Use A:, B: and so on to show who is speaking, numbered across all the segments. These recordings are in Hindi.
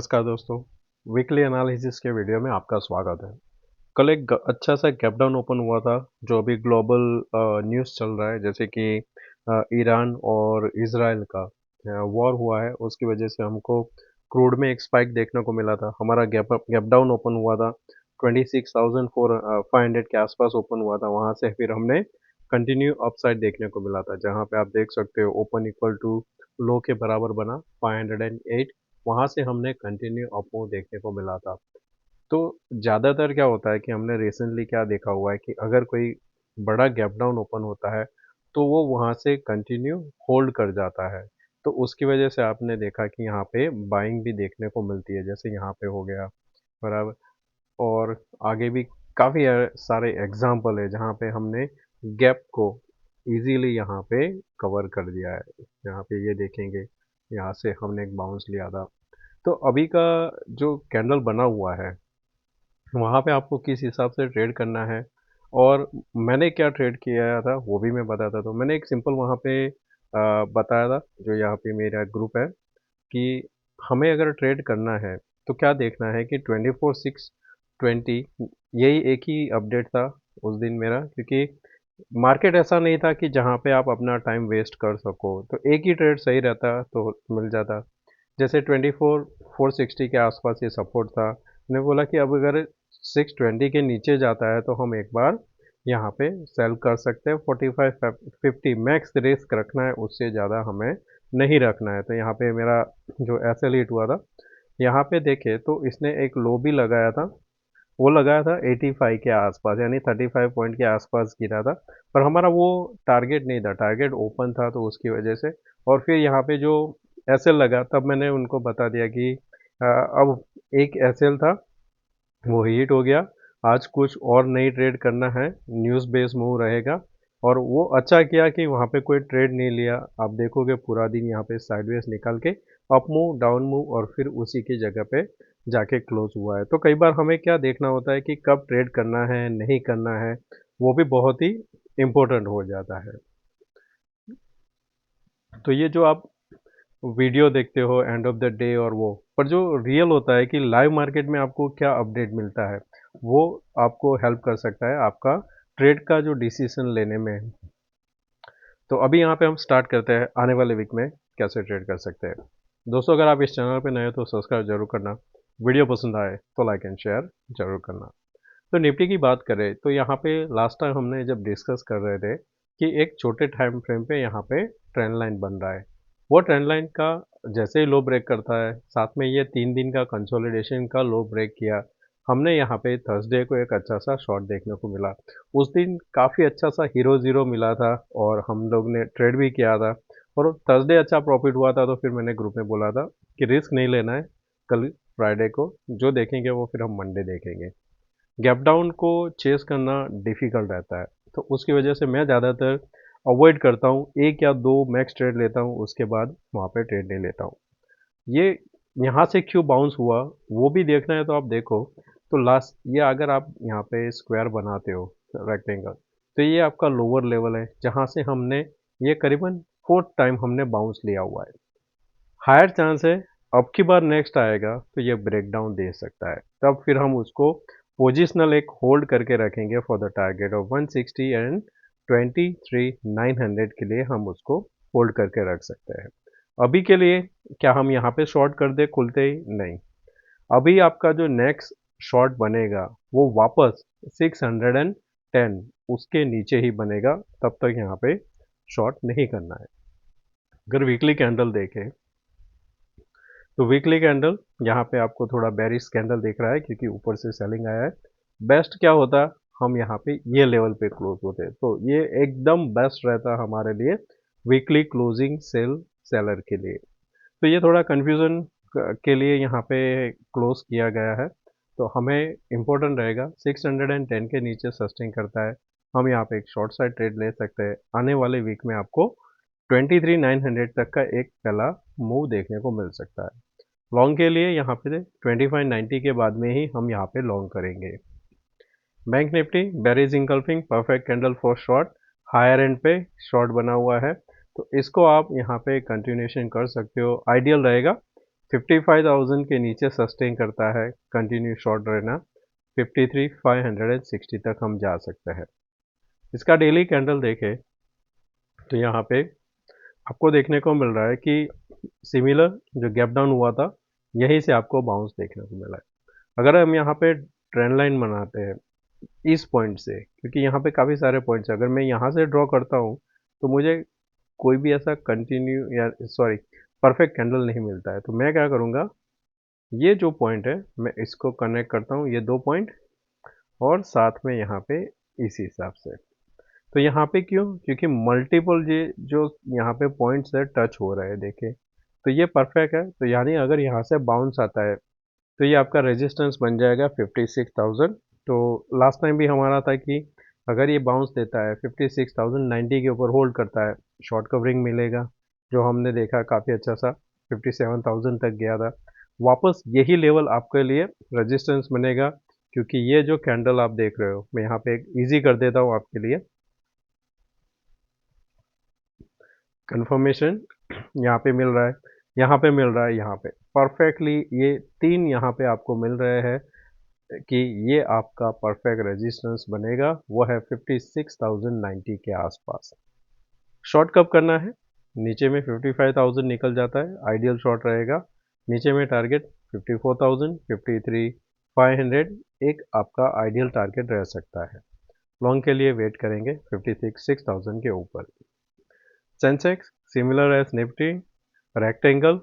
A: नमस्कार दोस्तों। वीकली एनालिसिस के वीडियो में आपका स्वागत है। कल एक अच्छा सा गैप डाउन ओपन हुआ था जो अभी ग्लोबल न्यूज़ चल रहा है, जैसे कि ईरान और इजराइल का वॉर हुआ है। उसकी वजह से हमको क्रूड में एक स्पाइक देखने को मिला था। हमारा गैप डाउन ओपन हुआ था 26,500 के आसपास ओपन हुआ था। वहाँ से फिर हमने कंटिन्यू अपसाइड देखने को मिला था, जहाँ पे आप देख सकते हो ओपन इक्वल टू लो के बराबर बना 508। वहाँ से हमने कंटिन्यू अप मूव देखने को मिला था। तो ज़्यादातर क्या होता है कि हमने रिसेंटली क्या देखा हुआ है कि अगर कोई बड़ा गैप डाउन ओपन होता है तो वो वहाँ से कंटिन्यू होल्ड कर जाता है। तो उसकी वजह से आपने देखा कि यहाँ पे बाइंग भी देखने को मिलती है, जैसे यहाँ पे हो गया बराबर। और आगे भी काफ़ी सारे एग्जाम्पल है जहाँ पे हमने गैप को इजीली यहाँ पे कवर कर दिया है। यहाँ पे ये देखेंगे, यहाँ से हमने एक बाउंस लिया था। तो अभी का जो कैंडल बना हुआ है वहाँ पे आपको किस हिसाब से ट्रेड करना है और मैंने क्या ट्रेड किया था वो भी मैं बताता। तो मैंने एक सिंपल वहाँ पे बताया था, जो यहाँ पे मेरा ग्रुप है, कि हमें अगर ट्रेड करना है तो क्या देखना है कि 24/6/20 यही एक ही अपडेट था उस दिन मेरा, क्योंकि मार्केट ऐसा नहीं था कि जहाँ पे आप अपना टाइम वेस्ट कर सको। तो एक ही ट्रेड सही रहता तो मिल जाता। जैसे 24/460 के आसपास ये सपोर्ट था। मैंने बोला कि अब अगर 620 के नीचे जाता है तो हम एक बार यहाँ पे सेल कर सकते हैं। 45-50 मैक्स रिस्क रखना है, उससे ज़्यादा हमें नहीं रखना है। तो यहाँ पे मेरा जो एसएल हिट हुआ था, यहाँ पे देखे तो इसने एक लो भी लगाया था। वो लगाया था 85 के आसपास, यानी 35 पॉइंट के आसपास गिरा था। पर हमारा वो टारगेट नहीं था, टारगेट ओपन था, तो उसकी वजह से। और फिर यहाँ पे जो एसएल लगा तब मैंने उनको बता दिया कि अब एक एसएल था वो हिट हो गया। आज कुछ और नई ट्रेड करना है, न्यूज़ बेस मूव रहेगा। और वो अच्छा किया कि वहाँ पे कोई ट्रेड नहीं लिया। आप देखोगे पूरा दिन यहाँ पे साइडवेज निकल के अप मूव डाउन मूव और फिर उसी की जगह पे जाके क्लोज हुआ है। तो कई बार हमें क्या देखना होता है कि कब ट्रेड करना है नहीं करना है, वो भी बहुत ही इम्पोर्टेंट हो जाता है। तो ये जो आप वीडियो देखते हो एंड ऑफ द डे, और वो पर जो रियल होता है कि लाइव मार्केट में आपको क्या अपडेट मिलता है, वो आपको हेल्प कर सकता है आपका ट्रेड का जो डिसीजन लेने में। तो अभी यहाँ पे हम स्टार्ट करते हैं आने वाले वीक में कैसे ट्रेड कर सकते हैं। दोस्तों, अगर आप इस चैनल पे नए हो तो सब्सक्राइब जरूर करना। वीडियो पसंद आए तो लाइक एंड शेयर जरूर करना। तो निफ्टी की बात करें तो यहाँ पे लास्ट टाइम हमने जब डिस्कस कर रहे थे कि एक छोटे टाइम फ्रेम पे यहाँ पे ट्रेंड लाइन बन रहा है। वो ट्रेंड लाइन का जैसे ही लो ब्रेक करता है, साथ में ये 3 दिन का कंसोलिडेशन का लो ब्रेक किया, हमने यहाँ पे थर्सडे को एक अच्छा सा शॉट देखने को मिला। उस दिन काफ़ी अच्छा सा हीरो ज़ीरो मिला था और हम लोग ने ट्रेड भी किया था। और थर्सडे अच्छा प्रॉफिट हुआ था, तो फिर मैंने ग्रुप में बोला था कि रिस्क नहीं लेना है। कल फ्राइडे को जो देखेंगे वो फिर हम मंडे देखेंगे। गैप डाउन को चेस करना डिफ़िकल्ट रहता है, तो उसकी वजह से मैं ज़्यादातर अवॉइड करता हूँ। 1 या 2 मैक्स ट्रेड लेता हूँ, उसके बाद वहाँ पे ट्रेड नहीं लेता हूँ। ये यहाँ से क्यों बाउंस हुआ वो भी देखना है, तो आप देखो। तो लास्ट ये अगर आप यहाँ पे स्क्वायर बनाते हो रेक्टेंगल, तो ये आपका लोअर लेवल है जहाँ से हमने ये करीबन 4th टाइम हमने बाउंस लिया हुआ है। हायर चांस है अब की बार नेक्स्ट आएगा तो ये ब्रेक डाउन दे सकता है, तब फिर हम उसको पोजिशनल एक होल्ड करके रखेंगे for the target of 160 and 23,900 के लिए हम उसको होल्ड करके रख सकते हैं। अभी के लिए क्या हम यहाँ पे शॉर्ट कर दे खुलते ही? नहीं। अभी आपका जो नेक्स्ट शॉर्ट बनेगा वो वापस 610 उसके नीचे ही बनेगा, तब तक यहाँ पे शॉर्ट नहीं करना है। अगर वीकली कैंडल देखें तो वीकली कैंडल यहाँ पे आपको थोड़ा बेरिश कैंडल दिख रहा है क्योंकि ऊपर से सेलिंग आया है। बेस्ट क्या होता, हम यहाँ पे ये लेवल पे क्लोज होते, तो ये एकदम बेस्ट रहता हमारे लिए वीकली क्लोजिंग सेल सेलर के लिए। तो ये थोड़ा कंफ्यूजन के लिए यहाँ पे क्लोज किया गया है। तो हमें इम्पोर्टेंट रहेगा 610 के नीचे सस्टेन करता है, हम यहाँ पे एक शॉर्ट साइड ट्रेड ले सकते हैं। आने वाले वीक में आपको 23,900 तक का एक पहला मूव देखने को मिल सकता है। लॉन्ग के लिए यहाँ पे 2590 के बाद में ही हम यहाँ पे लॉन्ग करेंगे। Bank Nifty bearish engulfing perfect candle for short, higher end पे शॉर्ट बना हुआ है, तो इसको आप यहाँ पे कंटिन्यूशन कर सकते हो। आइडियल रहेगा 55,000 के नीचे सस्टेन करता है, कंटिन्यू शॉर्ट रहना, 53,560 तक हम जा सकते हैं। इसका डेली कैंडल देखें तो यहाँ पे आपको देखने को मिल रहा है कि सिमिलर जो गैप डाउन हुआ था, यहीं से आपको बाउंस देखने को मिला है। अगर हम यहाँ पे ट्रेंड लाइन बनाते हैं इस पॉइंट से, क्योंकि यहाँ पे काफ़ी सारे पॉइंट्स हैं, अगर मैं यहाँ से ड्रॉ करता हूँ तो मुझे कोई भी ऐसा कंटिन्यू या सॉरी परफेक्ट कैंडल नहीं मिलता है। तो मैं क्या करूँगा, ये जो पॉइंट है मैं इसको कनेक्ट करता हूँ, ये दो पॉइंट, और साथ में यहाँ पे इसी हिसाब से। तो यहाँ पे क्यों, क्योंकि मल्टीपल ये जो यहाँ पे पॉइंट्स है टच हो रहे हैं, देखें तो ये परफेक्ट है। तो यानी अगर यहाँ से बाउंस आता है तो ये आपका रेजिस्टेंस बन जाएगा 56,000। तो लास्ट टाइम भी हमारा था कि अगर ये बाउंस देता है 56,090 के ऊपर होल्ड करता है, शॉर्ट कवरिंग मिलेगा, जो हमने देखा काफ़ी अच्छा सा 57,000 तक गया था। वापस यही लेवल आपके लिए रेजिस्टेंस बनेगा, क्योंकि ये जो कैंडल आप देख रहे हो, मैं यहाँ पे एक ईजी कर देता हूँ आपके लिए कंफर्मेशन। यहाँ पे मिल रहा है, यहाँ पे मिल रहा है, यहाँ पे परफेक्टली ये तीन यहाँ पे आपको मिल रहे हैं कि ये आपका परफेक्ट रेजिस्टेंस बनेगा, वो है 56,090 के आसपास। शॉर्ट कब करना है, नीचे में 55,000 निकल जाता है, आइडियल शॉर्ट रहेगा। नीचे में टारगेट 54,000, 53,500 एक आपका आइडियल टारगेट रह सकता है। लॉन्ग के लिए वेट करेंगे 56,000 के ऊपर। Sensex similar as Nifty, rectangle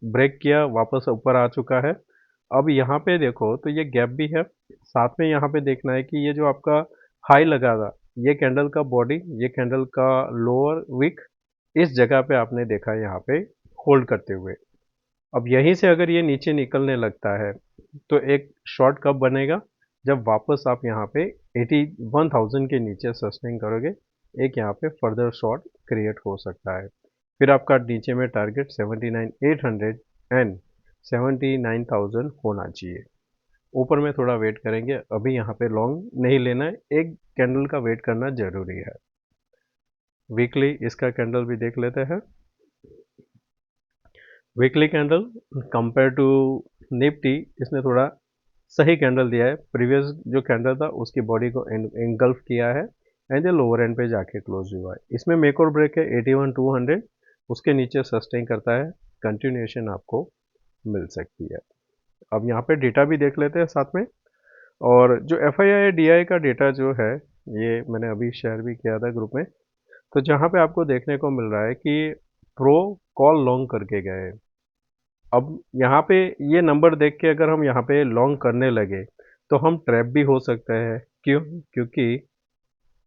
A: break किया, वापस ऊपर आ चुका है। अब यहाँ पे देखो तो ये गैप भी है, साथ में यहाँ पे देखना है कि ये जो आपका हाई लगा था, ये कैंडल का बॉडी, ये कैंडल का लोअर विक, इस जगह पे आपने देखा यहाँ पे होल्ड करते हुए। अब यहीं से अगर ये नीचे निकलने लगता है तो एक शॉर्ट कब बनेगा, जब वापस आप यहाँ पे 81,000 के नीचे सस्टेन करोगे, एक यहाँ पे फर्दर शॉर्ट क्रिएट हो सकता है। फिर आपका नीचे में टारगेट 79,800 एंड 79,000 होना चाहिए। ऊपर में थोड़ा वेट करेंगे, अभी यहाँ पे लॉन्ग नहीं लेना है, एक कैंडल का वेट करना जरूरी है। वीकली इसका कैंडल भी देख लेते हैं। Weekly candle compare to Nifty, इसने थोड़ा सही कैंडल दिया है। प्रीवियस जो कैंडल था उसकी बॉडी को एंगल्फ किया है एंड लोअर एंड पे जाके क्लोज हुआ है। इसमें मेक और ब्रेक है 81,200, उसके नीचे सस्टेन करता है, कंटिन्यूएशन आपको मिल सकती है। अब यहाँ पे डेटा भी देख लेते हैं साथ में। और जो एफ आई डी आई का डेटा जो है, ये मैंने अभी शेयर भी किया था ग्रुप में। तो जहाँ पे आपको देखने को मिल रहा है कि प्रो कॉल लॉन्ग करके गए। अब यहाँ पे ये नंबर देख के अगर हम यहाँ पे लॉन्ग करने लगे तो हम ट्रैप भी हो सकते हैं। क्यों, क्योंकि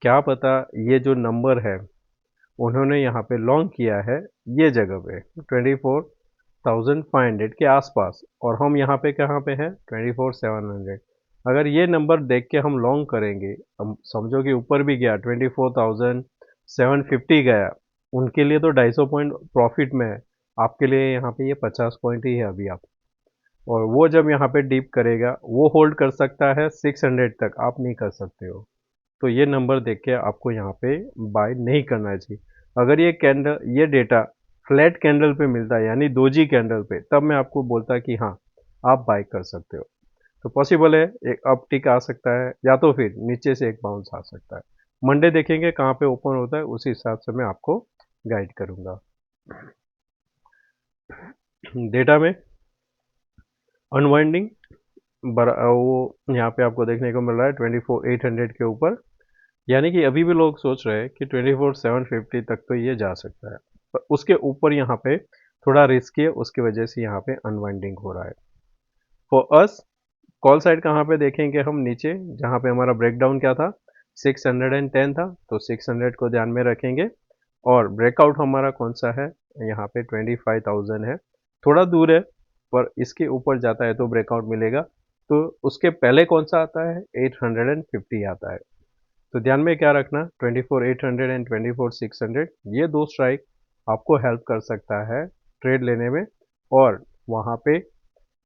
A: क्या पता ये जो नंबर है उन्होंने यहाँ पे लॉन्ग किया है ये जगह पे 24,500 के आसपास, और हम यहाँ पे कहाँ पे हैं 24,700। अगर ये नंबर देख के हम लॉन्ग करेंगे, हम समझो कि ऊपर भी गया 24,750 गया, उनके लिए तो 250 पॉइंट प्रॉफिट में है, आपके लिए यहाँ पे ये 50 पॉइंट ही है अभी आप। और वो जब यहाँ पे डीप करेगा वो होल्ड कर सकता है 600 तक, आप नहीं कर सकते हो। तो ये नंबर देख के आपको यहाँ पे बाय नहीं करना चाहिए। अगर ये कैंडल, ये डेटा फ्लैट कैंडल पे मिलता है यानी दोजी कैंडल पे, तब मैं आपको बोलता कि हाँ आप बाय कर सकते हो। तो पॉसिबल है एक अप टिक आ सकता है, या तो फिर नीचे से एक बाउंस आ सकता है। मंडे देखेंगे कहाँ पे ओपन होता है, उसी हिसाब से मैं आपको गाइड करूंगा। डेटा में अनवाइंडिंग वो यहाँ पे आपको देखने को मिल रहा है 24,800 के ऊपर, यानी कि अभी भी लोग सोच रहे हैं कि 24,750 तक तो ये जा सकता है, पर उसके ऊपर यहाँ पे थोड़ा रिस्क है, उसकी वजह से यहाँ पे अनवाइंडिंग हो रहा है। फॉर अस कॉल साइड कहाँ पे देखेंगे हम, नीचे जहाँ पे हमारा ब्रेकडाउन क्या था 610 था, तो 600 को ध्यान में रखेंगे। और ब्रेकआउट हमारा कौन सा है, यहाँ पे 25,000 है, थोड़ा दूर है, पर इसके ऊपर जाता है तो ब्रेकआउट मिलेगा। तो उसके पहले कौन सा आता है 850 आता है। तो ध्यान में क्या रखना, 24,800 एंड 24,600, ये दो स्ट्राइक आपको हेल्प कर सकता है ट्रेड लेने में। और वहाँ पे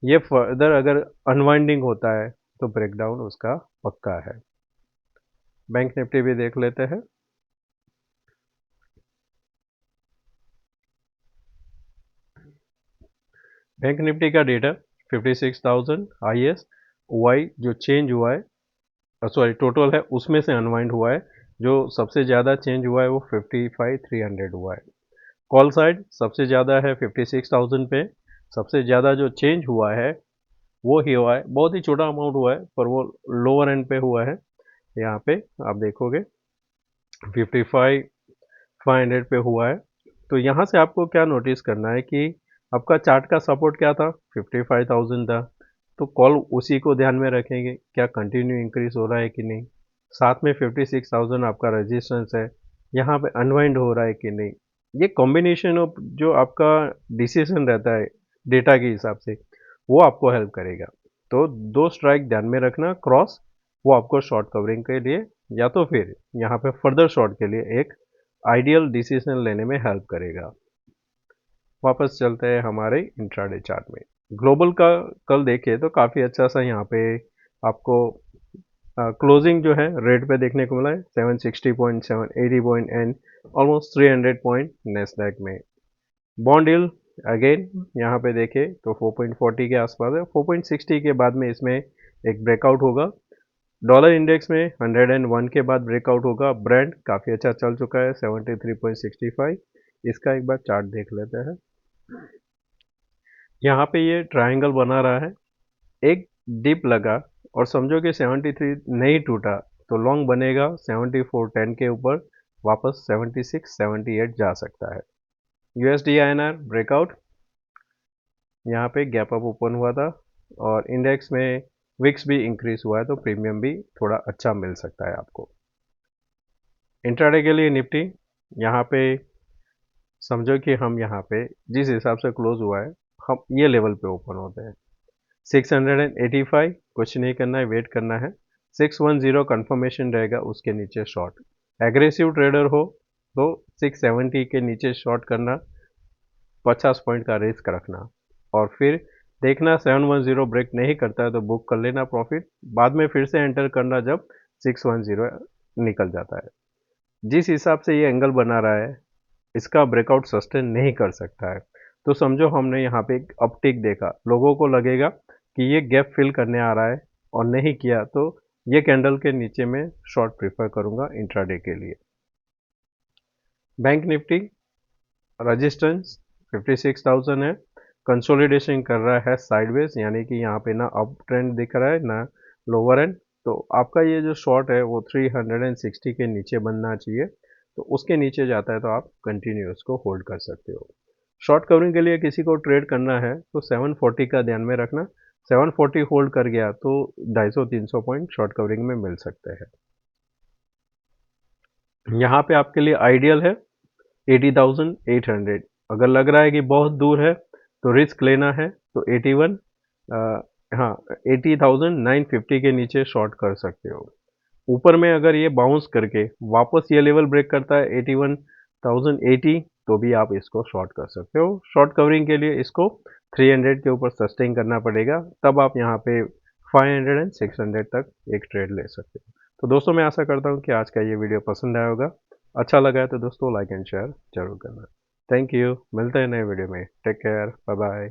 A: ये फर्दर अगर अनवाइंडिंग होता है तो ब्रेकडाउन उसका पक्का है। बैंक निफ्टी भी देख लेते हैं। बैंक निफ्टी का डेटा 56,000 हाईएस्ट वाई जो चेंज हुआ है, सॉरी टोटल है उसमें से अनवाइंड हुआ है। जो सबसे ज़्यादा चेंज हुआ है वो 55,300 हुआ है। कॉल साइड सबसे ज़्यादा है 56,000 पे। सबसे ज़्यादा जो चेंज हुआ है वो ही हुआ है, बहुत ही छोटा अमाउंट हुआ है पर वो लोअर एंड पे हुआ है। यहाँ पे आप देखोगे 55,500 पे हुआ है। तो यहाँ से आपको क्या नोटिस करना है कि आपका चार्ट का सपोर्ट क्या था, 55,000 था। तो कॉल उसी को ध्यान में रखेंगे, क्या कंटिन्यू इंक्रीज हो रहा है कि नहीं। साथ में 56,000 आपका रेजिस्टेंस है, यहाँ पे अनवाइंड हो रहा है कि नहीं। ये कॉम्बिनेशन ऑफ जो आपका डिसीजन रहता है डेटा के हिसाब से, वो आपको हेल्प करेगा। तो दो स्ट्राइक ध्यान में रखना क्रॉस, वो आपको शॉर्ट कवरिंग के लिए या तो फिर यहाँ पे फर्दर शॉर्ट के लिए एक आइडियल डिसीजन लेने में हेल्प करेगा। वापस चलते हैं हमारे इंट्राडे चार्ट में। ग्लोबल का कल देखें तो काफ़ी अच्छा सा यहाँ पे आपको क्लोजिंग जो है रेड पे देखने को मिला है, 760 point, 780 point and almost 300 point Nasdaq में। बॉन्ड यील्ड अगेन यहाँ पे देखें तो 4.40 के आसपास है। 4.60 के बाद में इसमें एक ब्रेकआउट होगा। डॉलर इंडेक्स में 101 के बाद ब्रेकआउट होगा। ब्रेंट काफ़ी अच्छा चल चुका है 73.65। इसका एक बार चार्ट देख लेते हैं। यहाँ पे ये ट्रायंगल बना रहा है, एक डिप लगा और समझो कि 73 नहीं टूटा तो लॉन्ग बनेगा 74.10 के ऊपर, वापस 76 78 जा सकता है। यूएसडी आईएनआर ब्रेकआउट, यहाँ पे गैप अप ओपन हुआ था और इंडेक्स में विक्स भी इंक्रीज हुआ है तो प्रीमियम भी थोड़ा अच्छा मिल सकता है आपको। इंट्राडे के लिए निफ्टी यहाँ पे समझो कि हम यहाँ पे जिस हिसाब से क्लोज हुआ है हम ये लेवल पे ओपन होते हैं। 685 कुछ नहीं करना है, वेट करना है। 610 कंफर्मेशन रहेगा, उसके नीचे शॉर्ट। एग्रेसिव ट्रेडर हो तो 670 के नीचे शॉर्ट करना, 50 पॉइंट का रिस्क रखना और फिर देखना 710 ब्रेक नहीं करता है तो बुक कर लेना प्रॉफिट, बाद में फिर से एंटर करना जब 610 निकल जाता है। जिस हिसाब से ये एंगल बना रहा है इसका ब्रेकआउट सस्टेन नहीं कर सकता है, तो समझो हमने यहाँ पे एक अपटिक देखा, लोगों को लगेगा कि ये गैप फिल करने आ रहा है और नहीं किया तो ये कैंडल के नीचे में शॉर्ट प्रीफर करूंगा इंट्राडे के लिए। बैंक निफ्टी रेजिस्टेंस 56,000 है, कंसोलिडेशन कर रहा है साइडवेज, यानी कि यहाँ पे ना अप ट्रेंड दिख रहा है ना लोअर एंड। तो आपका ये जो शॉर्ट है वो 360 के नीचे बनना चाहिए, तो उसके नीचे जाता है तो आप कंटिन्यू उसको होल्ड कर सकते हो। शॉर्ट कवरिंग के लिए किसी को ट्रेड करना है तो 740 का ध्यान में रखना, 740 होल्ड कर गया तो 250-300 पॉइंट शॉर्ट कवरिंग में मिल सकते हैं। यहाँ पे आपके लिए आइडियल है 80,800। अगर लग रहा है कि बहुत दूर है तो रिस्क लेना है तो 81, हाँ 80,950 के नीचे शॉर्ट कर सकते हो। ऊपर में अगर ये बाउंस करके वापस ये लेवल ब्रेक करता है 81,080 तो भी आप इसको शॉर्ट कर सकते हो। शॉर्ट कवरिंग के लिए इसको 300 के ऊपर सस्टेन करना पड़ेगा, तब आप यहाँ पे 500 एंड 600 तक एक ट्रेड ले सकते हो। तो दोस्तों मैं आशा करता हूँ कि आज का ये वीडियो पसंद आया होगा। अच्छा लगा है तो दोस्तों लाइक एंड शेयर जरूर करना। थैंक यू, मिलते हैं नए वीडियो में। Take care, bye bye.